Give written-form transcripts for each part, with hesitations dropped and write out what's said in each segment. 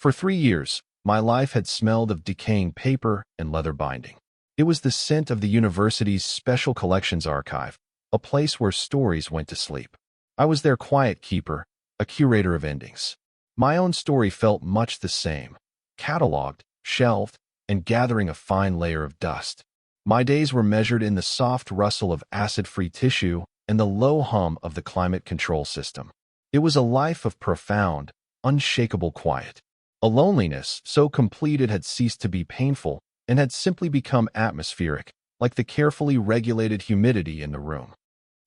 For 3 years, my life had smelled of decaying paper and leather binding. It was the scent of the university's special collections archive, a place where stories went to sleep. I was their quiet keeper, a curator of endings. My own story felt much the same, catalogued, shelved, and gathering a fine layer of dust. My days were measured in the soft rustle of acid-free tissue and the low hum of the climate control system. It was a life of profound, unshakable quiet. A loneliness so complete it had ceased to be painful and had simply become atmospheric, like the carefully regulated humidity in the room.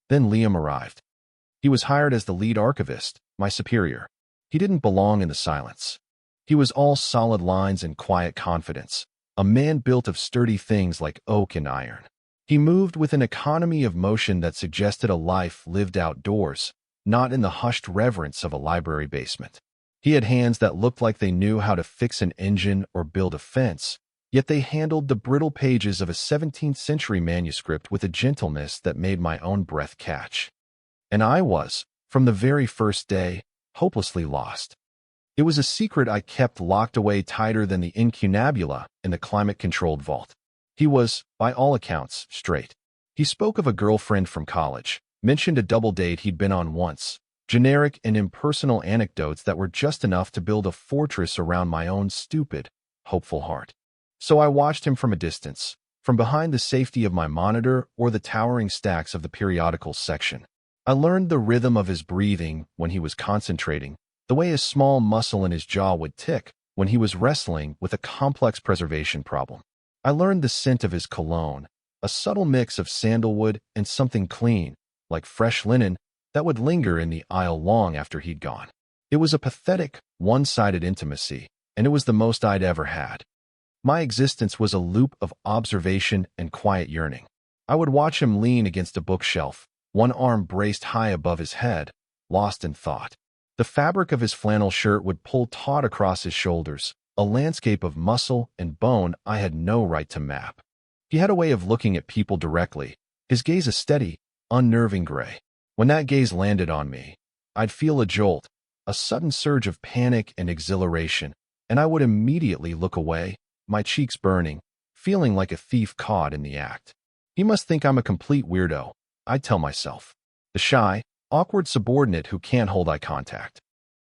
Then Liam arrived. He was hired as the lead archivist, my superior. He didn't belong in the silence. He was all solid lines and quiet confidence, a man built of sturdy things like oak and iron. He moved with an economy of motion that suggested a life lived outdoors, not in the hushed reverence of a library basement. He had hands that looked like they knew how to fix an engine or build a fence, yet they handled the brittle pages of a 17th-century manuscript with a gentleness that made my own breath catch. And I was, from the very first day, hopelessly lost. It was a secret I kept locked away tighter than the incunabula in the climate-controlled vault. He was, by all accounts, straight. He spoke of a girlfriend from college, mentioned a double date he'd been on once, generic and impersonal anecdotes that were just enough to build a fortress around my own stupid, hopeful heart. So I watched him from a distance, from behind the safety of my monitor or the towering stacks of the periodicals section. I learned the rhythm of his breathing when he was concentrating, the way a small muscle in his jaw would tick when he was wrestling with a complex preservation problem. I learned the scent of his cologne, a subtle mix of sandalwood and something clean, like fresh linen, that would linger in the aisle long after he'd gone. It was a pathetic, one-sided intimacy, and it was the most I'd ever had. My existence was a loop of observation and quiet yearning. I would watch him lean against a bookshelf, one arm braced high above his head, lost in thought. The fabric of his flannel shirt would pull taut across his shoulders, a landscape of muscle and bone I had no right to map. He had a way of looking at people directly, his gaze a steady, unnerving gray. When that gaze landed on me, I'd feel a jolt, a sudden surge of panic and exhilaration, and I would immediately look away, my cheeks burning, feeling like a thief caught in the act. He must think I'm a complete weirdo, I'd tell myself. The shy, awkward subordinate who can't hold eye contact.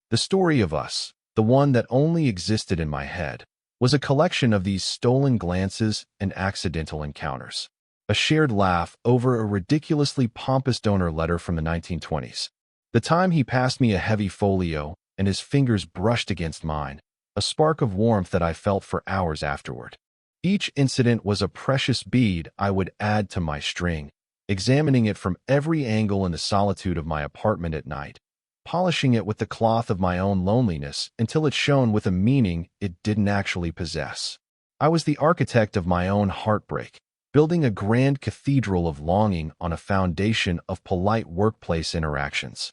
The story of us, the one that only existed in my head, was a collection of these stolen glances and accidental encounters. A shared laugh over a ridiculously pompous donor letter from the 1920s. The time he passed me a heavy folio and his fingers brushed against mine, a spark of warmth that I felt for hours afterward. Each incident was a precious bead I would add to my string, examining it from every angle in the solitude of my apartment at night, polishing it with the cloth of my own loneliness until it shone with a meaning it didn't actually possess. I was the architect of my own heartbreak, building a grand cathedral of longing on a foundation of polite workplace interactions.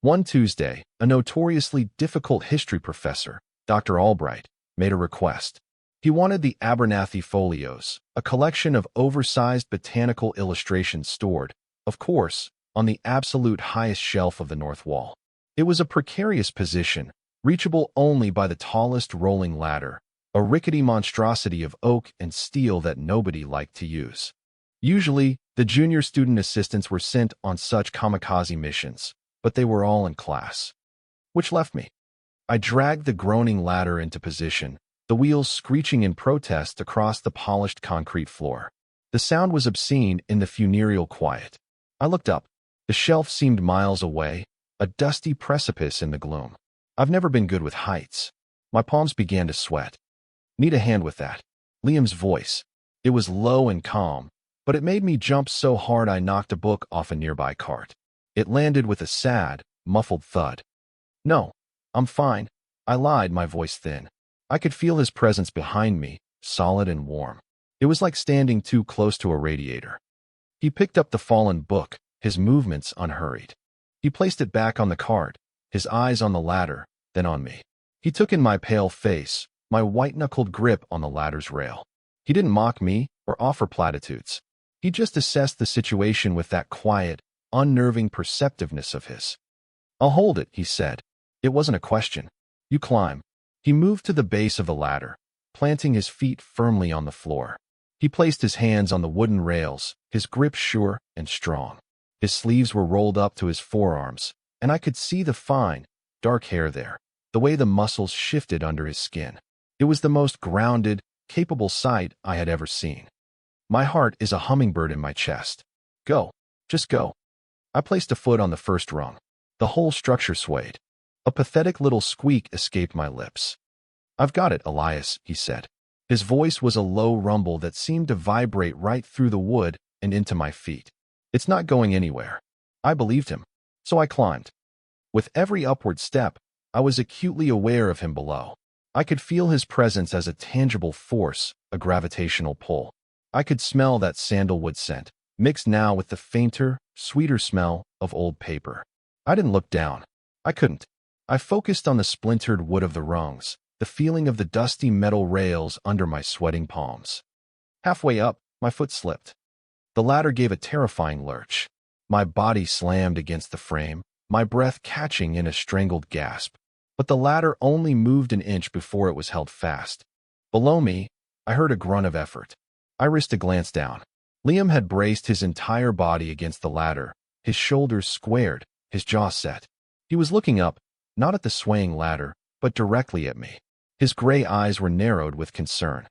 One Tuesday, a notoriously difficult history professor, Dr. Albright, made a request. He wanted the Abernathy Folios, a collection of oversized botanical illustrations stored, of course, on the absolute highest shelf of the north wall. It was a precarious position, reachable only by the tallest rolling ladder, a rickety monstrosity of oak and steel that nobody liked to use. Usually, the junior student assistants were sent on such kamikaze missions, but they were all in class. Which left me. I dragged the groaning ladder into position, the wheels screeching in protest across the polished concrete floor. The sound was obscene in the funereal quiet. I looked up. The shelf seemed miles away, a dusty precipice in the gloom. I've never been good with heights. My palms began to sweat. Need a hand with that. Liam's voice. It was low and calm, but it made me jump so hard I knocked a book off a nearby cart. It landed with a sad, muffled thud. No, I'm fine, I lied, my voice thin. I could feel his presence behind me, solid and warm. It was like standing too close to a radiator. He picked up the fallen book, his movements unhurried. He placed it back on the cart, his eyes on the ladder, then on me. He took in my pale face, my white-knuckled grip on the ladder's rail. He didn't mock me or offer platitudes. He just assessed the situation with that quiet, unnerving perceptiveness of his. "I'll hold it," he said. It wasn't a question. "You climb." He moved to the base of the ladder, planting his feet firmly on the floor. He placed his hands on the wooden rails, his grip sure and strong. His sleeves were rolled up to his forearms, and I could see the fine, dark hair there, the way the muscles shifted under his skin. It was the most grounded, capable sight I had ever seen. My heart is a hummingbird in my chest. Go. Just go. I placed a foot on the first rung. The whole structure swayed. A pathetic little squeak escaped my lips. I've got it, Elias, he said. His voice was a low rumble that seemed to vibrate right through the wood and into my feet. It's not going anywhere. I believed him. So I climbed. With every upward step, I was acutely aware of him below. I could feel his presence as a tangible force, a gravitational pull. I could smell that sandalwood scent, mixed now with the fainter, sweeter smell of old paper. I didn't look down. I couldn't. I focused on the splintered wood of the rungs, the feeling of the dusty metal rails under my sweating palms. Halfway up, my foot slipped. The ladder gave a terrifying lurch. My body slammed against the frame, my breath catching in a strangled gasp. But the ladder only moved an inch before it was held fast. Below me, I heard a grunt of effort. I risked a glance down. Liam had braced his entire body against the ladder, his shoulders squared, his jaw set. He was looking up, not at the swaying ladder, but directly at me. His gray eyes were narrowed with concern.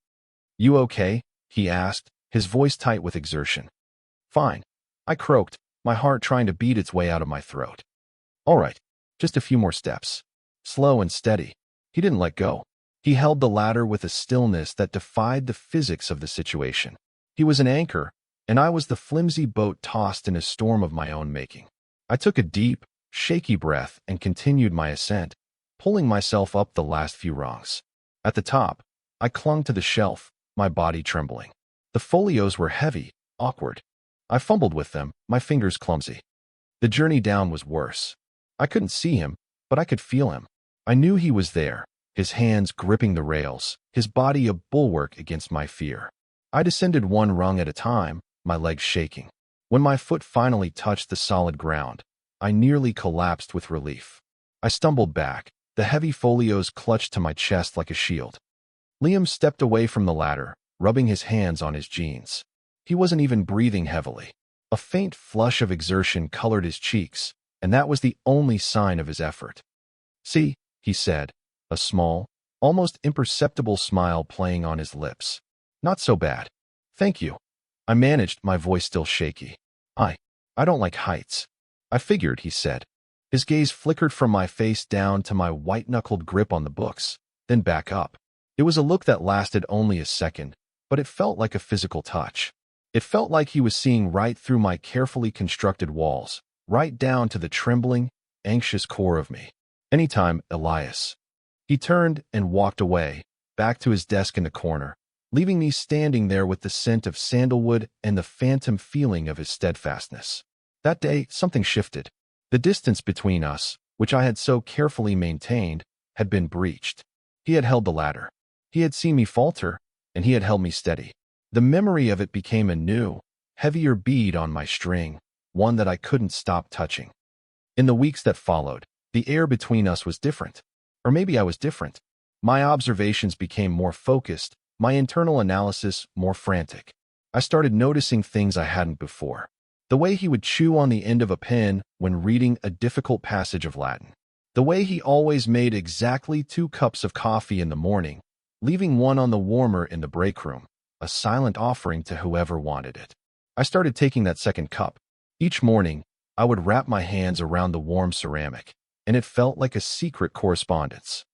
"You okay?" he asked, his voice tight with exertion. "Fine," I croaked, my heart trying to beat its way out of my throat. "All right, just a few more steps." Slow and steady. He didn't let go. He held the ladder with a stillness that defied the physics of the situation. He was an anchor, and I was the flimsy boat tossed in a storm of my own making. I took a deep, shaky breath and continued my ascent, pulling myself up the last few rungs. At the top, I clung to the shelf, my body trembling. The folios were heavy, awkward. I fumbled with them, my fingers clumsy. The journey down was worse. I couldn't see him, but I could feel him. I knew he was there, his hands gripping the rails, his body a bulwark against my fear. I descended one rung at a time, my legs shaking. When my foot finally touched the solid ground, I nearly collapsed with relief. I stumbled back, the heavy folios clutched to my chest like a shield. Liam stepped away from the ladder, rubbing his hands on his jeans. He wasn't even breathing heavily. A faint flush of exertion colored his cheeks, and that was the only sign of his effort. "See," he said, a small, almost imperceptible smile playing on his lips. "Not so bad. Thank you." I managed, my voice still shaky. I don't like heights." "I figured," he said. His gaze flickered from my face down to my white-knuckled grip on the books, then back up. It was a look that lasted only a second, but it felt like a physical touch. It felt like he was seeing right through my carefully constructed walls, right down to the trembling, anxious core of me. "Anytime, Elias." He turned and walked away, back to his desk in the corner, leaving me standing there with the scent of sandalwood and the phantom feeling of his steadfastness. That day, something shifted. The distance between us, which I had so carefully maintained, had been breached. He had held the ladder. He had seen me falter, and he had held me steady. The memory of it became a new, heavier bead on my string, one that I couldn't stop touching. In the weeks that followed, the air between us was different. Or maybe I was different. My observations became more focused, my internal analysis more frantic. I started noticing things I hadn't before. The way he would chew on the end of a pen when reading a difficult passage of Latin. The way he always made exactly 2 cups of coffee in the morning, leaving one on the warmer in the break room, a silent offering to whoever wanted it. I started taking that second cup. Each morning, I would wrap my hands around the warm ceramic, and it felt like a secret correspondence.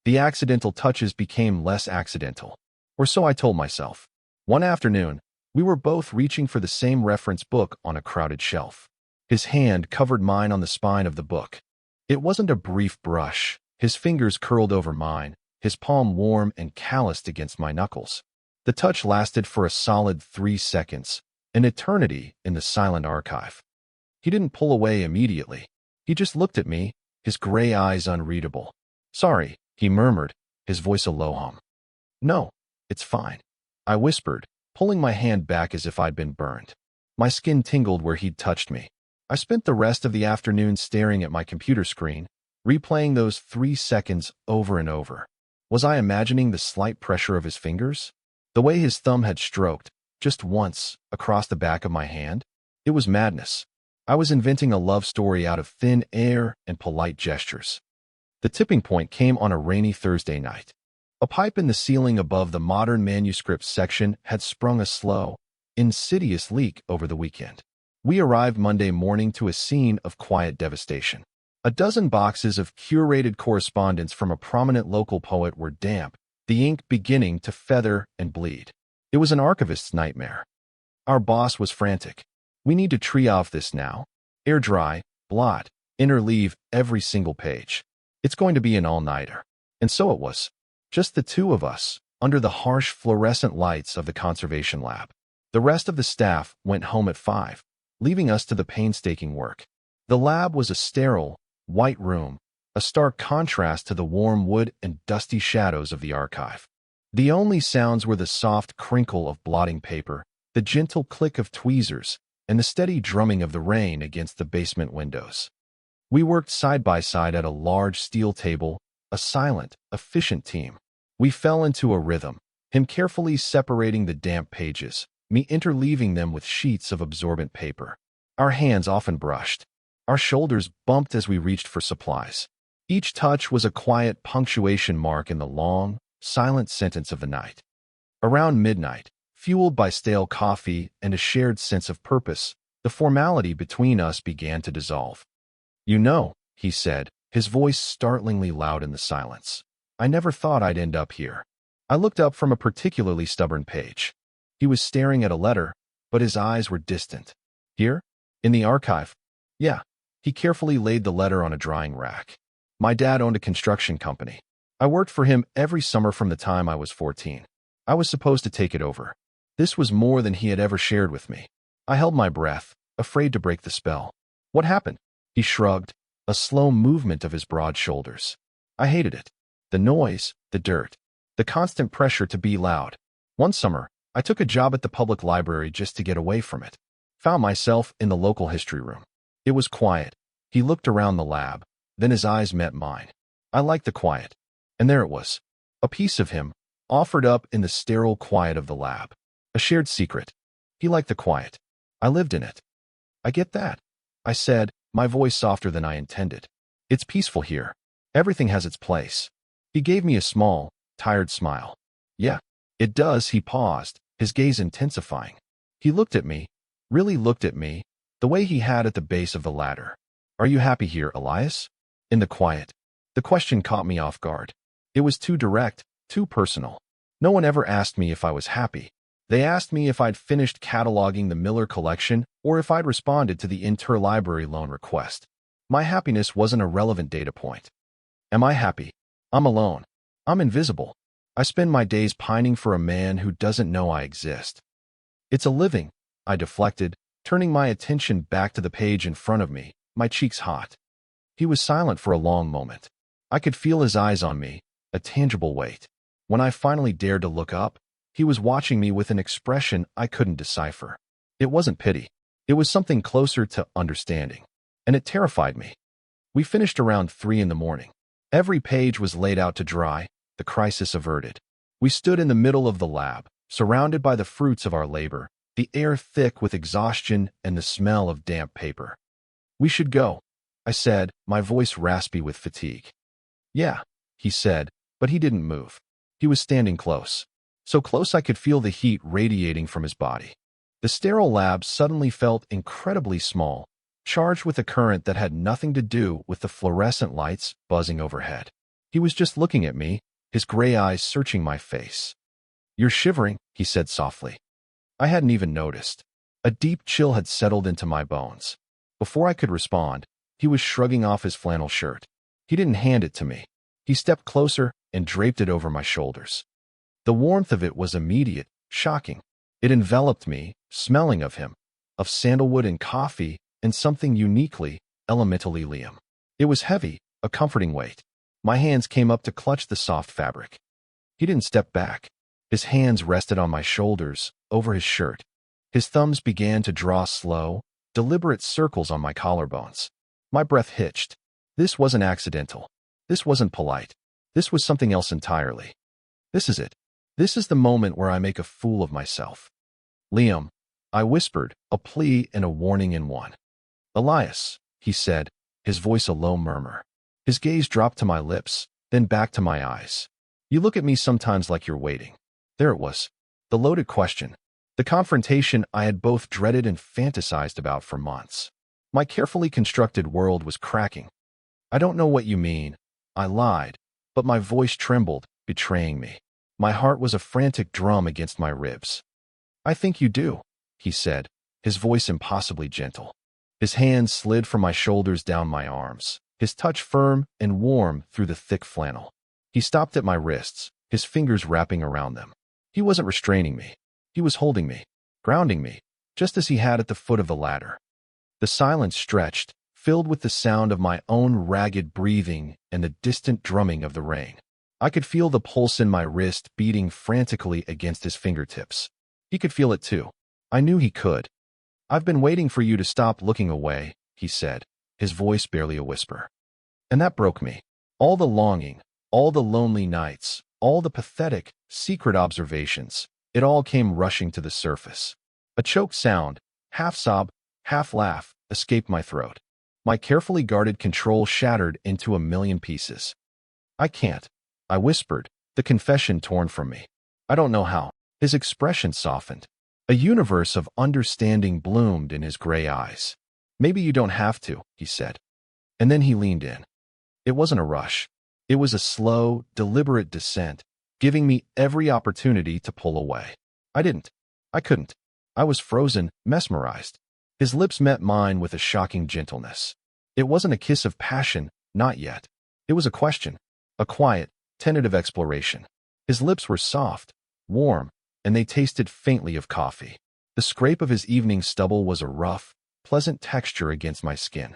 The accidental touches became less accidental, or so I told myself. One afternoon, we were both reaching for the same reference book on a crowded shelf. His hand covered mine on the spine of the book. It wasn't a brief brush. His fingers curled over mine, his palm warm and calloused against my knuckles. The touch lasted for a solid 3 seconds, an eternity in the silent archive. He didn't pull away immediately. He just looked at me, his gray eyes unreadable. "Sorry," he murmured, his voice a low hum. "No, it's fine," I whispered, pulling my hand back as if I'd been burned. My skin tingled where he'd touched me. I spent the rest of the afternoon staring at my computer screen, replaying those 3 seconds over and over. Was I imagining the slight pressure of his fingers? The way his thumb had stroked, just once, across the back of my hand? It was madness. I was inventing a love story out of thin air and polite gestures. The tipping point came on a rainy Thursday night. A pipe in the ceiling above the modern manuscript section had sprung a slow, insidious leak over the weekend. We arrived Monday morning to a scene of quiet devastation. A dozen boxes of curated correspondence from a prominent local poet were damp, the ink beginning to feather and bleed. It was an archivist's nightmare. Our boss was frantic. We need to tree off this now. Air dry, blot, interleave every single page. It's going to be an all-nighter. And so it was. Just the two of us, under the harsh fluorescent lights of the conservation lab. The rest of the staff went home at 5, leaving us to the painstaking work. The lab was a sterile, white room, a stark contrast to the warm wood and dusty shadows of the archive. The only sounds were the soft crinkle of blotting paper, the gentle click of tweezers, and the steady drumming of the rain against the basement windows. We worked side by side at a large steel table, a silent, efficient team. We fell into a rhythm, him carefully separating the damp pages, me interleaving them with sheets of absorbent paper. Our hands often brushed. Our shoulders bumped as we reached for supplies. Each touch was a quiet punctuation mark in the long, silent sentence of the night. Around midnight, fueled by stale coffee and a shared sense of purpose, the formality between us began to dissolve. "You know," he said, his voice startlingly loud in the silence, "I never thought I'd end up here." I looked up from a particularly stubborn page. He was staring at a letter, but his eyes were distant. "Here? In the archive?" "Yeah." He carefully laid the letter on a drying rack. "My dad owned a construction company. I worked for him every summer from the time I was 14. I was supposed to take it over." This was more than he had ever shared with me. I held my breath, afraid to break the spell. "What happened?" He shrugged, a slow movement of his broad shoulders. "I hated it. The noise, the dirt, the constant pressure to be loud. One summer, I took a job at the public library just to get away from it. Found myself in the local history room. It was quiet." He looked around the lab, then his eyes met mine. I liked the quiet. And there it was, a piece of him, offered up in the sterile quiet of the lab. A shared secret. He liked the quiet. I lived in it. "I get that," I said, my voice softer than I intended. "It's peaceful here. Everything has its place." He gave me a small, tired smile. "Yeah, it does." He paused, his gaze intensifying. He looked at me, really looked at me, the way he had at the base of the ladder. "Are you happy here, Elias?" In the quiet. The question caught me off guard. It was too direct, too personal. No one ever asked me if I was happy. They asked me if I'd finished cataloging the Miller collection or if I'd responded to the interlibrary loan request. My happiness wasn't a relevant data point. Am I happy? I'm alone. I'm invisible. I spend my days pining for a man who doesn't know I exist. "It's a living," I deflected, turning my attention back to the page in front of me, my cheeks hot. He was silent for a long moment. I could feel his eyes on me, a tangible weight. When I finally dared to look up, he was watching me with an expression I couldn't decipher. It wasn't pity. It was something closer to understanding. And it terrified me. We finished around 3 in the morning. Every page was laid out to dry, the crisis averted. We stood in the middle of the lab, surrounded by the fruits of our labor, the air thick with exhaustion and the smell of damp paper. "We should go," I said, my voice raspy with fatigue. "Yeah," he said, but he didn't move. He was standing close. So close I could feel the heat radiating from his body. The sterile lab suddenly felt incredibly small, charged with a current that had nothing to do with the fluorescent lights buzzing overhead. He was just looking at me, his gray eyes searching my face. "You're shivering," he said softly. I hadn't even noticed. A deep chill had settled into my bones. Before I could respond, he was shrugging off his flannel shirt. He didn't hand it to me. He stepped closer and draped it over my shoulders. The warmth of it was immediate, shocking. It enveloped me, smelling of him, of sandalwood and coffee, and something uniquely, elementally Liam. It was heavy, a comforting weight. My hands came up to clutch the soft fabric. He didn't step back. His hands rested on my shoulders, over his shirt. His thumbs began to draw slow, deliberate circles on my collarbones. My breath hitched. This wasn't accidental. This wasn't polite. This was something else entirely. This is it. This is the moment where I make a fool of myself. Liam, I whispered, a plea and a warning in one. Elias, he said, his voice a low murmur. His gaze dropped to my lips, then back to my eyes. You look at me sometimes like you're waiting. There it was. The loaded question. The confrontation I had both dreaded and fantasized about for months. My carefully constructed world was cracking. I don't know what you mean. I lied, but my voice trembled, betraying me. My heart was a frantic drum against my ribs. I think you do, he said, his voice impossibly gentle. His hands slid from my shoulders down my arms, his touch firm and warm through the thick flannel. He stopped at my wrists, his fingers wrapping around them. He wasn't restraining me. He was holding me, grounding me, just as he had at the foot of the ladder. The silence stretched, filled with the sound of my own ragged breathing and the distant drumming of the rain. I could feel the pulse in my wrist beating frantically against his fingertips. He could feel it too. I knew he could. I've been waiting for you to stop looking away, he said, his voice barely a whisper. And that broke me. All the longing, all the lonely nights, all the pathetic, secret observations, it all came rushing to the surface. A choked sound, half sob, half laugh, escaped my throat. My carefully guarded control shattered into a million pieces. I can't, I whispered, the confession torn from me. I don't know how. His expression softened. A universe of understanding bloomed in his gray eyes. Maybe you don't have to, he said. And then he leaned in. It wasn't a rush. It was a slow, deliberate descent, giving me every opportunity to pull away. I didn't. I couldn't. I was frozen, mesmerized. His lips met mine with a shocking gentleness. It wasn't a kiss of passion, not yet. It was a question, a quiet, tentative exploration. His lips were soft, warm, and they tasted faintly of coffee. The scrape of his evening stubble was a rough, pleasant texture against my skin.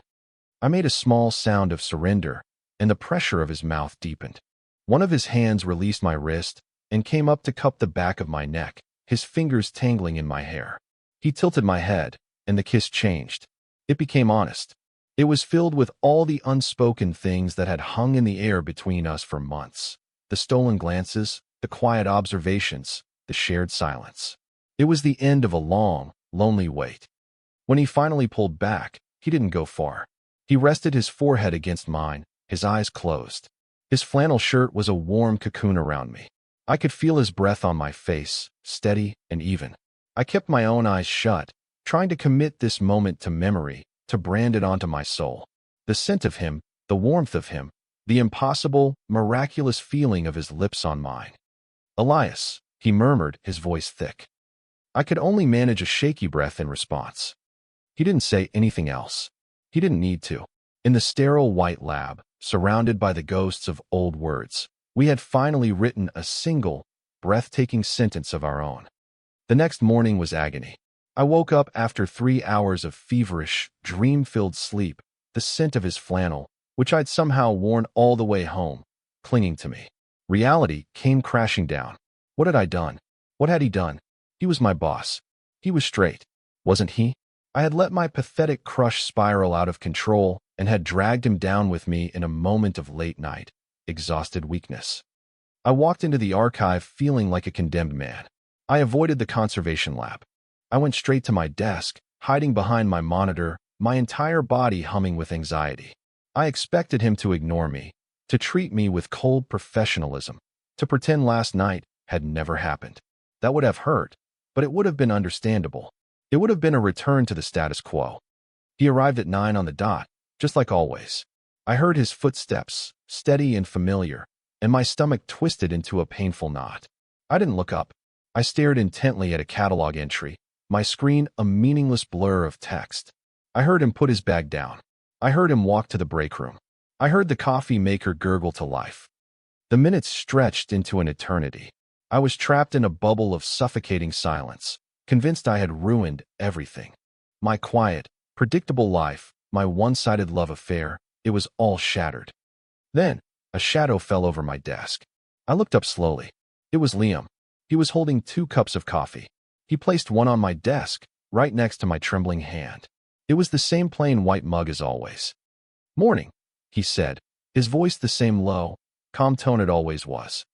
I made a small sound of surrender, and the pressure of his mouth deepened. One of his hands released my wrist and came up to cup the back of my neck, his fingers tangling in my hair. He tilted my head, and the kiss changed. It became honest. It was filled with all the unspoken things that had hung in the air between us for months. The stolen glances, the quiet observations, the shared silence. It was the end of a long, lonely wait. When he finally pulled back, he didn't go far. He rested his forehead against mine, his eyes closed. His flannel shirt was a warm cocoon around me. I could feel his breath on my face, steady and even. I kept my own eyes shut, trying to commit this moment to memory, to brand it onto my soul. The scent of him, the warmth of him, the impossible, miraculous feeling of his lips on mine. Elias, he murmured, his voice thick. I could only manage a shaky breath in response. He didn't say anything else. He didn't need to. In the sterile white lab, surrounded by the ghosts of old words, we had finally written a single, breathtaking sentence of our own. The next morning was agony. I woke up after 3 hours of feverish, dream-filled sleep, the scent of his flannel, which I'd somehow worn all the way home, clinging to me. Reality came crashing down. What had I done? What had he done? He was my boss. He was straight, wasn't he? I had let my pathetic crush spiral out of control and had dragged him down with me in a moment of late night, exhausted weakness. I walked into the archive feeling like a condemned man. I avoided the conservation lab. I went straight to my desk, hiding behind my monitor, my entire body humming with anxiety. I expected him to ignore me, to treat me with cold professionalism, to pretend last night had never happened. That would have hurt, but it would have been understandable. It would have been a return to the status quo. He arrived at 9 on the dot, just like always. I heard his footsteps, steady and familiar, and my stomach twisted into a painful knot. I didn't look up. I stared intently at a catalog entry, my screen a meaningless blur of text. I heard him put his bag down. I heard him walk to the break room. I heard the coffee maker gurgle to life. The minutes stretched into an eternity. I was trapped in a bubble of suffocating silence, convinced I had ruined everything. My quiet, predictable life, my one-sided love affair, it was all shattered. Then, a shadow fell over my desk. I looked up slowly. It was Liam. He was holding 2 cups of coffee. He placed one on my desk, right next to my trembling hand. It was the same plain white mug as always. "Morning," he said, his voice the same low, calm tone it always was.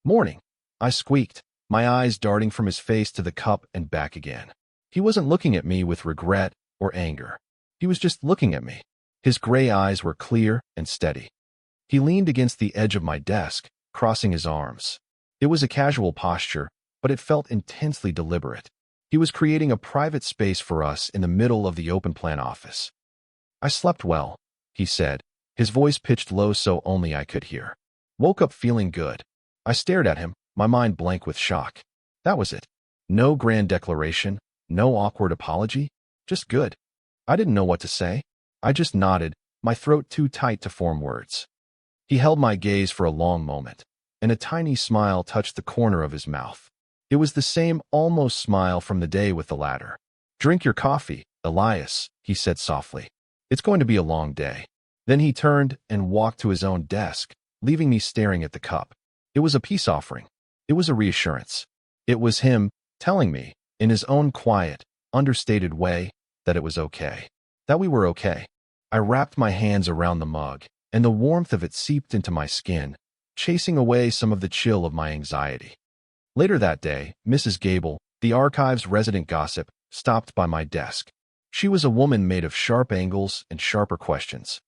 "Morning," I squeaked, my eyes darting from his face to the cup and back again. He wasn't looking at me with regret or anger. He was just looking at me. His gray eyes were clear and steady. He leaned against the edge of my desk, crossing his arms. It was a casual posture, but it felt intensely deliberate. He was creating a private space for us in the middle of the open-plan office. "I slept well," he said, his voice pitched low so only I could hear. "Woke up feeling good." I stared at him, my mind blank with shock. That was it. No grand declaration, no awkward apology, just good. I didn't know what to say. I just nodded, my throat too tight to form words. He held my gaze for a long moment, and a tiny smile touched the corner of his mouth. It was the same almost smile from the day with the ladder. "Drink your coffee, Elias," he said softly. "It's going to be a long day." Then he turned and walked to his own desk, leaving me staring at the cup. It was a peace offering. It was a reassurance. It was him telling me, in his own quiet, understated way, that it was okay. That we were okay. I wrapped my hands around the mug, and the warmth of it seeped into my skin, chasing away some of the chill of my anxiety. Later that day, Mrs. Gable, the archive's resident gossip, stopped by my desk. She was a woman made of sharp angles and sharper questions.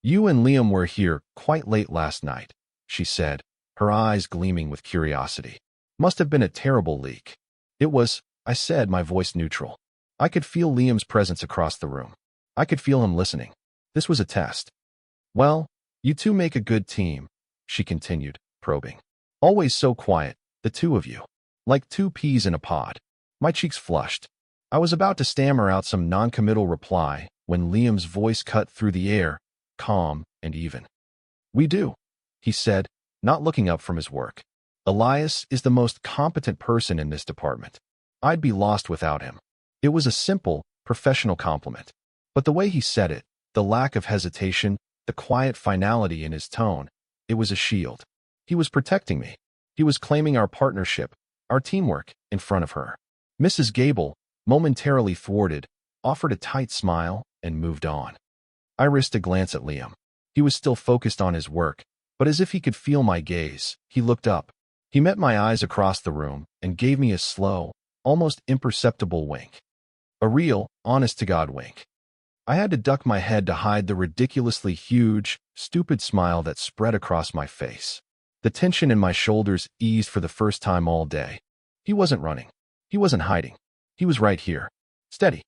"You and Liam were here quite late last night," she said, her eyes gleaming with curiosity. "Must have been a terrible leak." "It was," I said, my voice neutral. I could feel Liam's presence across the room. I could feel him listening. This was a test. "Well, you two make a good team," she continued, probing. "Always so quiet, the two of you. Like two peas in a pod." My cheeks flushed. I was about to stammer out some noncommittal reply when Liam's voice cut through the air, calm and even. "We do," he said, not looking up from his work. "Elias is the most competent person in this department. I'd be lost without him." It was a simple, professional compliment. But the way he said it, the lack of hesitation, the quiet finality in his tone, it was a shield. He was protecting me. He was claiming our partnership, our teamwork, in front of her. Mrs. Gable, momentarily thwarted, offered a tight smile and moved on. I risked a glance at Liam. He was still focused on his work, but as if he could feel my gaze, he looked up. He met my eyes across the room and gave me a slow, almost imperceptible wink. A real, honest-to-God wink. I had to duck my head to hide the ridiculously huge, stupid smile that spread across my face. The tension in my shoulders eased for the first time all day. He wasn't running. He wasn't hiding. He was right here. Steady.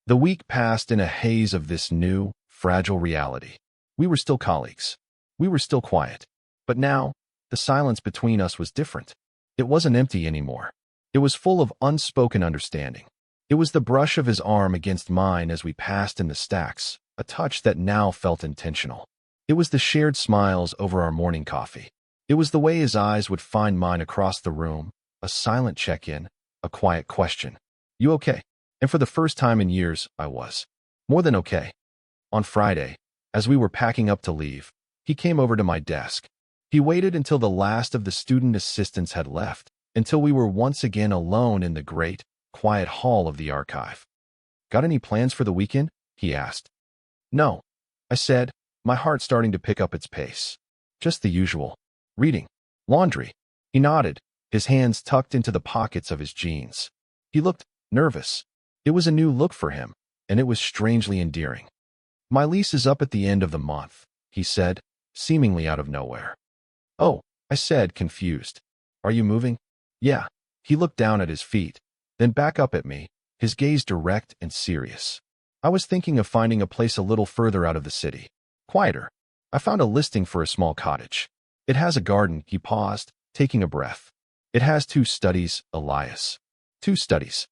The week passed in a haze of this new, fragile reality. We were still colleagues. We were still quiet. But now, the silence between us was different. It wasn't empty anymore. It was full of unspoken understanding. It was the brush of his arm against mine as we passed in the stacks, a touch that now felt intentional. It was the shared smiles over our morning coffee. It was the way his eyes would find mine across the room, a silent check-in, a quiet question. "You okay?" And for the first time in years, I was. More than okay. On Friday, as we were packing up to leave, he came over to my desk. He waited until the last of the student assistants had left, until we were once again alone in the great, quiet hall of the archive. "Got any plans for the weekend?" he asked. "No," I said, my heart starting to pick up its pace. "Just the usual. Reading. Laundry." He nodded, his hands tucked into the pockets of his jeans. He looked nervous. It was a new look for him, and it was strangely endearing. "My lease is up at the end of the month," he said, seemingly out of nowhere. "Oh," I said, confused. "Are you moving?" "Yeah." He looked down at his feet, then back up at me, his gaze direct and serious. "I was thinking of finding a place a little further out of the city. Quieter. I found a listing for a small cottage. It has a garden." He paused, taking a breath. "It has 2 studies, Elias. 2 studies."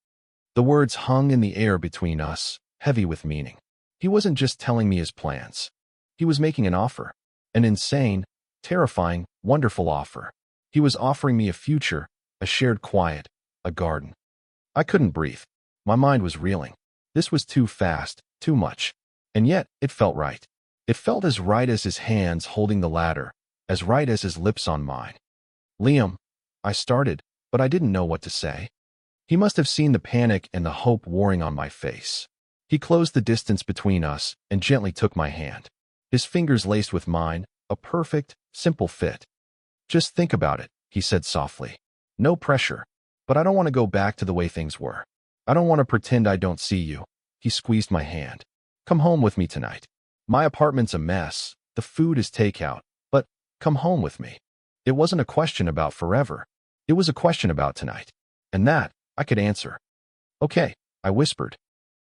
The words hung in the air between us, heavy with meaning. He wasn't just telling me his plans. He was making an offer. An insane, terrifying, wonderful offer. He was offering me a future, a shared quiet, a garden. I couldn't breathe. My mind was reeling. This was too fast, too much. And yet, it felt right. It felt as right as his hands holding the ladder, as right as his lips on mine. "Liam," I started, but I didn't know what to say. He must have seen the panic and the hope warring on my face. He closed the distance between us and gently took my hand. His fingers laced with mine, a perfect, simple fit. Just think about it, he said softly. No pressure. But I don't want to go back to the way things were. I don't want to pretend I don't see you. He squeezed my hand. Come home with me tonight. My apartment's a mess. The food is takeout. But come home with me. It wasn't a question about forever. It was a question about tonight. And that, I could answer. Okay, I whispered.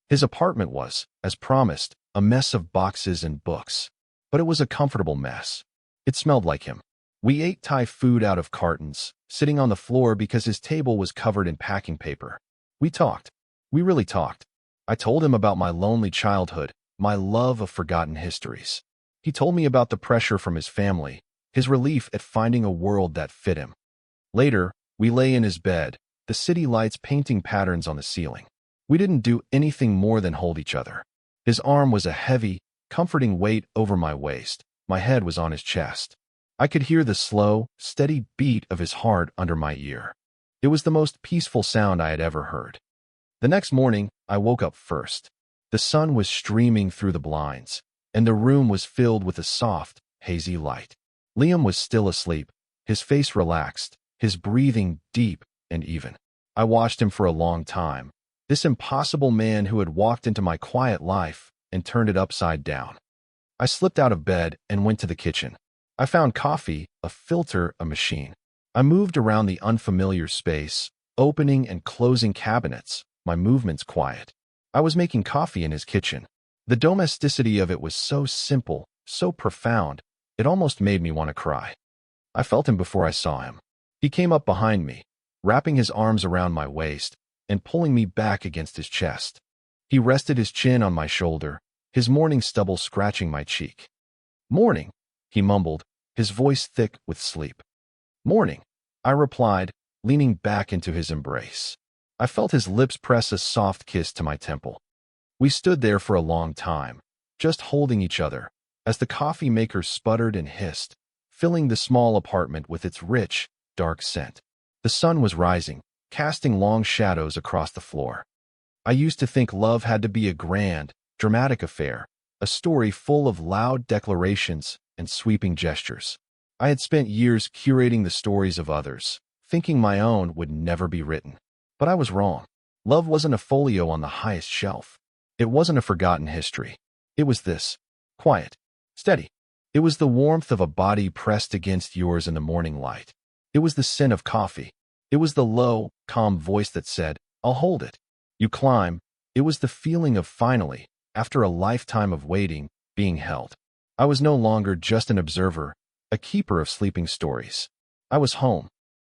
His apartment was, as promised, a mess of boxes and books. But it was a comfortable mess. It smelled like him. We ate Thai food out of cartons, sitting on the floor because his table was covered in packing paper. We talked. We really talked. I told him about my lonely childhood, my love of forgotten histories. He told me about the pressure from his family, his relief at finding a world that fit him. Later, we lay in his bed, the city lights painting patterns on the ceiling. We didn't do anything more than hold each other. His arm was a heavy, comforting weight over my waist. My head was on his chest. I could hear the slow, steady beat of his heart under my ear. It was the most peaceful sound I had ever heard. The next morning, I woke up first. The sun was streaming through the blinds, and the room was filled with a soft, hazy light. Liam was still asleep, his face relaxed, his breathing deep and even. I watched him for a long time, this impossible man who had walked into my quiet life and turned it upside down. I slipped out of bed and went to the kitchen. I found coffee, a filter, a machine. I moved around the unfamiliar space, opening and closing cabinets, my movements quiet. I was making coffee in his kitchen. The domesticity of it was so simple, so profound, it almost made me want to cry. I felt him before I saw him. He came up behind me, wrapping his arms around my waist and pulling me back against his chest. He rested his chin on my shoulder, his morning stubble scratching my cheek. Morning, he mumbled, his voice thick with sleep. Morning, I replied, leaning back into his embrace. I felt his lips press a soft kiss to my temple. We stood there for a long time, just holding each other, as the coffee maker sputtered and hissed, filling the small apartment with its rich, dark scent. The sun was rising, casting long shadows across the floor. I used to think love had to be a grand, dramatic affair, a story full of loud declarations and sweeping gestures. I had spent years curating the stories of others, thinking my own would never be written. But I was wrong. Love wasn't a folio on the highest shelf. It wasn't a forgotten history. It was this. Quiet. Steady. It was the warmth of a body pressed against yours in the morning light. It was the scent of coffee. It was the low, calm voice that said, I'll hold it. You climb. It was the feeling of finally, after a lifetime of waiting, being held. I was no longer just an observer, a keeper of sleeping stories. I was home.